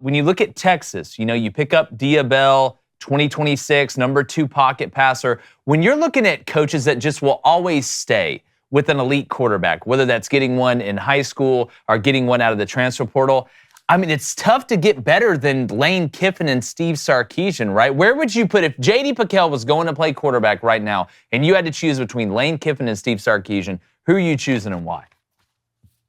when you look at Texas, you pick up Diabell, 2026, number 2 pocket passer. When you're looking at coaches that just will always stay with an elite quarterback, whether that's getting one in high school or getting one out of the transfer portal, I mean, it's tough to get better than Lane Kiffin and Steve Sarkeesian, right? Where would you put, if J.D. PicKell was going to play quarterback right now and you had to choose between Lane Kiffin and Steve Sarkeesian, who are you choosing and why?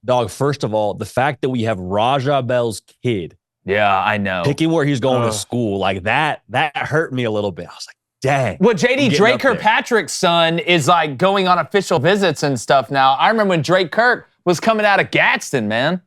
Dog, first of all, the fact that we have Raja Bell's kid. Yeah, I know. Picking where he's going to school, like that hurt me a little bit. I was like, dang. Well, J.D. Drake Kirkpatrick's son is like going on official visits and stuff now. I remember when Drake Kirk was coming out of Gadsden, man.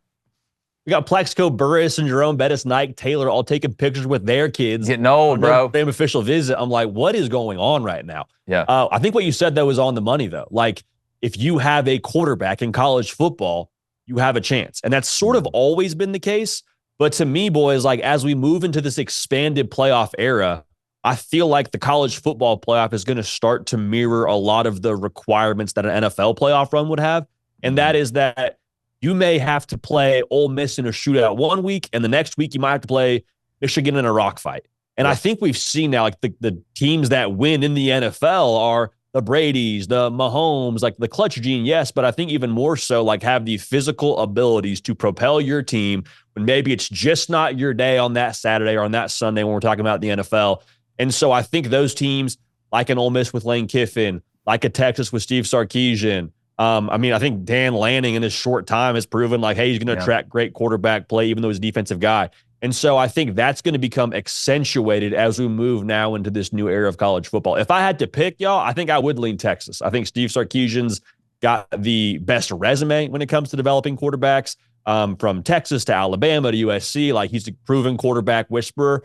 We got Plexico Burris and Jerome Bettis, Nike Taylor all taking pictures with their kids. Getting old, bro. Same official visit. I'm like, what is going on right now? Yeah. I think what you said, though, is on the money, though. Like, if you have a quarterback in college football, you have a chance. And that's sort of always been the case. But to me, boys, like, as we move into this expanded playoff era, I feel like the college football playoff is going to start to mirror a lot of the requirements that an NFL playoff run would have. And that is that you may have to play Ole Miss in a shootout one week, and the next week you might have to play Michigan in a rock fight. And I think we've seen now, like, the teams that win in the NFL are the Bradys, the Mahomes, like the clutch gene, yes, but I think even more so, like, have the physical abilities to propel your team when maybe it's just not your day on that Saturday or on that Sunday when we're talking about the NFL. And so I think those teams, like an Ole Miss with Lane Kiffin, like a Texas with Steve Sarkeesian, I think Dan Lanning in his short time has proven like, hey, he's going to attract great quarterback play, even though he's a defensive guy. And so I think that's going to become accentuated as we move now into this new era of college football. If I had to pick, y'all, I think I would lean Texas. I think Steve Sarkeesian's got the best resume when it comes to developing quarterbacks, from Texas to Alabama to USC. Like, he's a proven quarterback whisperer.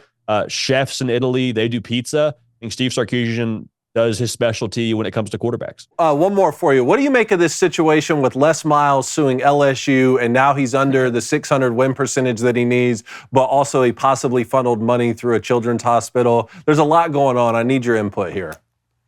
Chefs in Italy, they do pizza. I think Steve Sarkeesian does his specialty when it comes to quarterbacks. One more for you. What do you make of this situation with Les Miles suing LSU, and now he's under the 600 win percentage that he needs, but also he possibly funneled money through a children's hospital? There's a lot going on. I need your input here.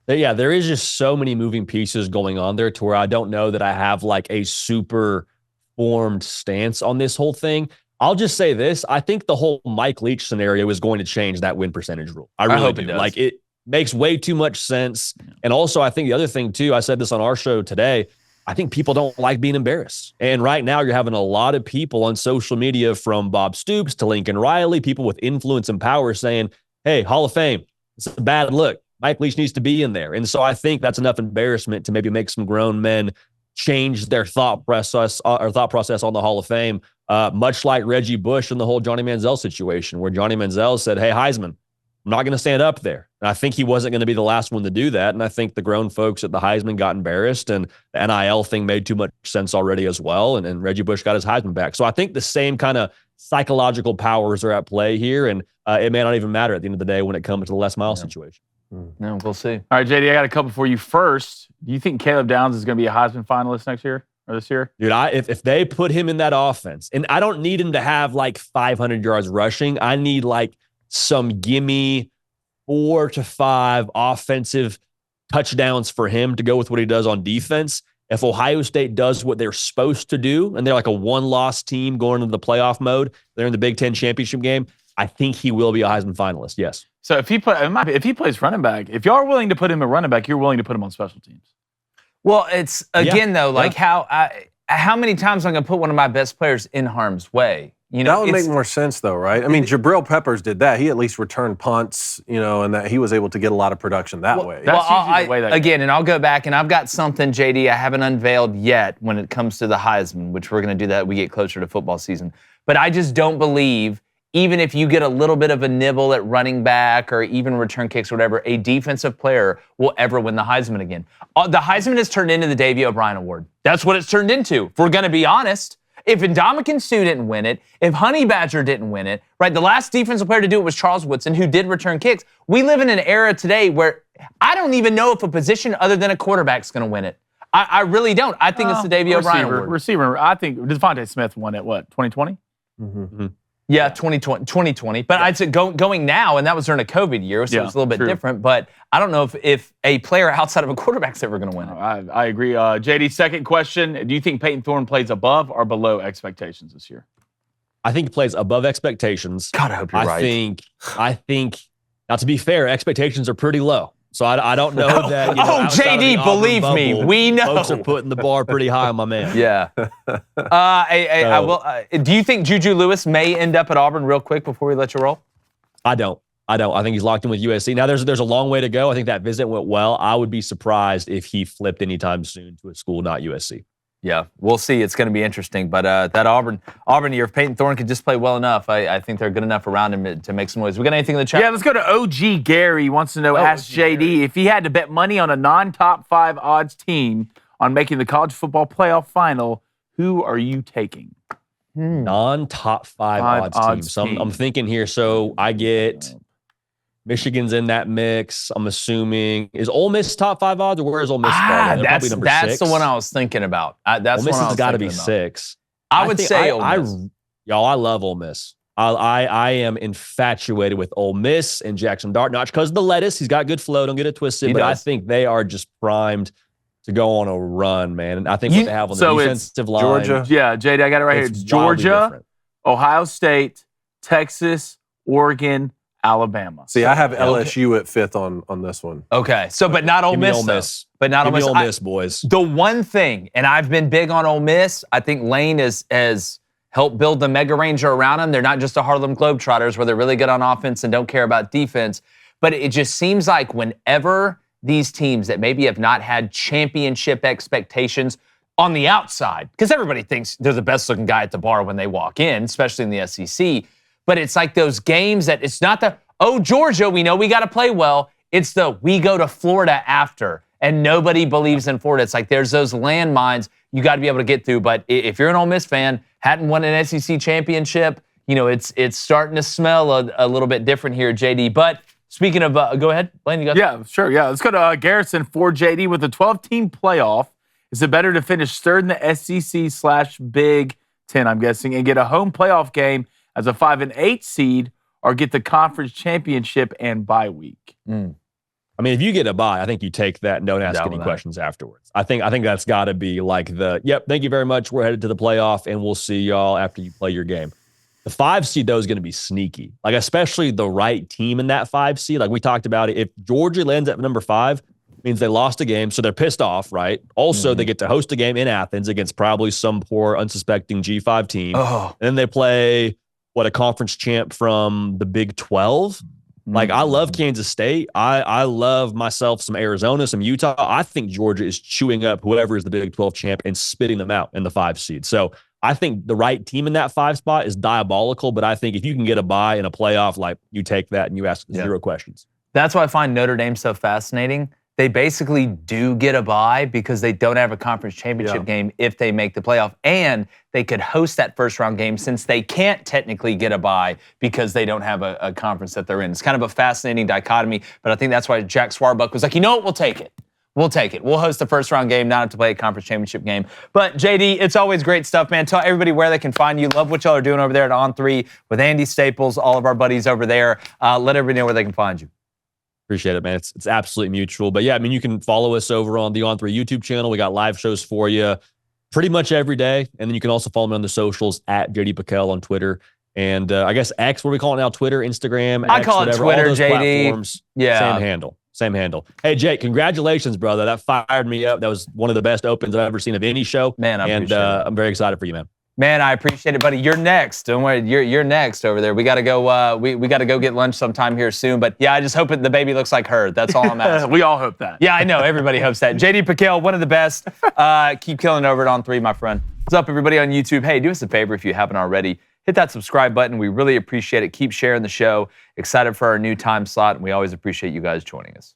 Yeah, there is just so many moving pieces going on there to where I don't know that I have like a super formed stance on this whole thing. I'll just say this. I think the whole Mike Leach scenario is going to change that win percentage rule. I really hope do. it does. Like, it makes way too much sense. And also, I think the other thing, too, I said this on our show today, I think people don't like being embarrassed. And right now, you're having a lot of people on social media, from Bob Stoops to Lincoln Riley, people with influence and power saying, hey, Hall of Fame, it's a bad look. Mike Leach needs to be in there. And so I think that's enough embarrassment to maybe make some grown men change their thought process on the Hall of Fame, much like Reggie Bush and the whole Johnny Manziel situation, where Johnny Manziel said, hey, Heisman, I'm not going to stand up there. And I think he wasn't going to be the last one to do that. And I think the grown folks at the Heisman got embarrassed, and the NIL thing made too much sense already as well. And Reggie Bush got his Heisman back. So I think the same kind of psychological powers are at play here. And it may not even matter at the end of the day when it comes to the Les Miles situation. No, we'll see. All right, JD, I got a couple for you. First, do you think Caleb Downs is going to be a Heisman finalist next year or this year? Dude, if they put him in that offense, and I don't need him to have like 500 yards rushing. I need like some gimme 4 to 5 offensive touchdowns for him to go with what he does on defense. If Ohio State does what they're supposed to do, and they're like a one-loss team going into the playoff mode, they're in the Big Ten championship game, I think he will be a Heisman finalist, yes. So if he plays running back, if y'all are willing to put him at running back, you're willing to put him on special teams. Well, it's, again, though, like how many times am I going to put one of my best players in harm's way? That would make more sense, though, right? I mean, Jabril Peppers did that. He at least returned punts, and that he was able to get a lot of production that way. That's usually the way that again, and I'll go back, and I've got something, JD, I haven't unveiled yet when it comes to the Heisman, which we're going to do that when we get closer to football season. But I just don't believe, even if you get a little bit of a nibble at running back or even return kicks or whatever, a defensive player will ever win the Heisman again. The Heisman has turned into the Davey O'Brien Award. That's what it's turned into, if we're going to be honest. If Ndamukong Suh didn't win it, if Honey Badger didn't win it, right, the last defensive player to do it was Charles Woodson, who did return kicks. We live in an era today where I don't even know if a position other than a quarterback's going to win it. I really don't. I think it's the Davey O'Brien Award. Receiver, I think Devontae Smith won it, 2020? Mm-hmm. Yeah, 2020. But I'd say going now, and that was during a COVID year, so it's a little bit different. But I don't know if a player outside of a quarterback's ever going to win it. I agree. JD, second question. Do you think Peyton Thorne plays above or below expectations this year? I think he plays above expectations. God, I hope you're right. I think. Now, to be fair, expectations are pretty low. So I don't know that. JD, of the Auburn believe me, bubble, we know. Folks are putting the bar pretty high on my man. Yeah. I will. Do you think Juju Lewis may end up at Auburn real quick before we let you roll? I don't. I think he's locked in with USC. Now, there's a long way to go. I think that visit went well. I would be surprised if he flipped anytime soon to a school not USC. Yeah, we'll see. It's going to be interesting. But that Auburn year, if Peyton Thorne could just play well enough, I think they're good enough around him to make some noise. We got anything in the chat? Yeah, let's go to OG Gary. He wants to know, ask JD, if he had to bet money on a non-top 5 odds team on making the college football playoff final, who are you taking? Non-top 5 odds team. So I'm thinking here, so I get Michigan's in that mix. I'm assuming, is Ole Miss top 5 odds, or where is Ole Miss? That's number that's 6. the one I was thinking about. That's Ole Miss one has got to be about. 6. I would say Ole Miss. Y'all, I love Ole Miss. I am infatuated with Ole Miss and Jackson Dart. Not because of the lettuce. He's got good flow. Don't get it twisted. But I think they are just primed to go on a run, man. And I think what they have on the defensive line. Georgia. Yeah, JD, I got it right here. It's Georgia, Ohio State, Texas, Oregon, Alabama. See, I have LSU at 5th on this one. Okay, so but not Ole Miss. Ole Miss. But not Give Ole Miss. me Ole Miss, boys. The one thing, and I've been big on Ole Miss, I think Lane has helped build the Mega Ranger around them. They're not just the Harlem Globetrotters where they're really good on offense and don't care about defense. But it just seems like whenever these teams that maybe have not had championship expectations on the outside, because everybody thinks they're the best looking guy at the bar when they walk in, especially in the SEC. But it's like those games that it's not the, oh, Georgia, we know we got to play well. It's the, we go to Florida after, and nobody believes in Florida. It's like there's those landmines you got to be able to get through. But if you're an Ole Miss fan, hadn't won an SEC championship, it's starting to smell a little bit different here, JD. But speaking of, go ahead, Blaine, you got Yeah, sure, yeah. Let's go to Garrison for JD with the 12-team playoff. Is it better to finish third in the SEC/Big Ten, I'm guessing, and get a home playoff game as a 5 and 8 seed, or get the conference championship and bye week? I mean, if you get a bye, I think you take that and don't ask any questions afterwards. I think that's got to be like yep, thank you very much. We're headed to the playoff, and we'll see y'all after you play your game. The 5 seed, though, is going to be sneaky. Like, especially the right team in that 5 seed. Like we talked about it. If Georgia lands at number 5, it means they lost a game, so they're pissed off, right? Also, they get to host a game in Athens against probably some poor, unsuspecting G5 team. And then they play, a conference champ from the Big 12? Like, I love Kansas State. I love myself some Arizona, some Utah. I think Georgia is chewing up whoever is the Big 12 champ and spitting them out in the 5 seed. So I think the right team in that 5 spot is diabolical, but I think if you can get a bye in a playoff, like, you take that and you ask 0 questions. That's why I find Notre Dame so fascinating. They basically do get a bye because they don't have a conference championship game if they make the playoff. And they could host that first-round game since they can't technically get a bye because they don't have a conference that they're in. It's kind of a fascinating dichotomy, but I think that's why Jack Swarbuck was like, you know what, we'll take it. We'll take it. We'll host the first-round game, not have to play a conference championship game. But, JD, it's always great stuff, man. Tell everybody where they can find you. Love what y'all are doing over there at On3 with Andy Staples, all of our buddies over there. Let everybody know where they can find you. Appreciate it, man. It's absolutely mutual. But yeah, I mean, you can follow us over on the On3 YouTube channel. We got live shows for you pretty much every day. And then you can also follow me on the socials at JD Piquel on Twitter. And I guess X, what do we call it now? Twitter, Instagram, I call it Twitter, all those JD. Platforms, yeah. Same handle. Hey, Jake, congratulations, brother. That fired me up. That was one of the best opens I've ever seen of any show. Man, I appreciate it. I'm very excited for you, man. Man, I appreciate it, buddy. You're next. Don't worry, you're next over there. We got to go. We got to go get lunch sometime here soon. But yeah, I just hope the baby looks like her. That's all I'm asking. We all hope that. Yeah, I know. Everybody hopes that. JD Piquel, one of the best. Keep killing it over at On3, my friend. What's up, everybody on YouTube? Hey, do us a favor if you haven't already. Hit that subscribe button. We really appreciate it. Keep sharing the show. Excited for our new time slot, and we always appreciate you guys joining us.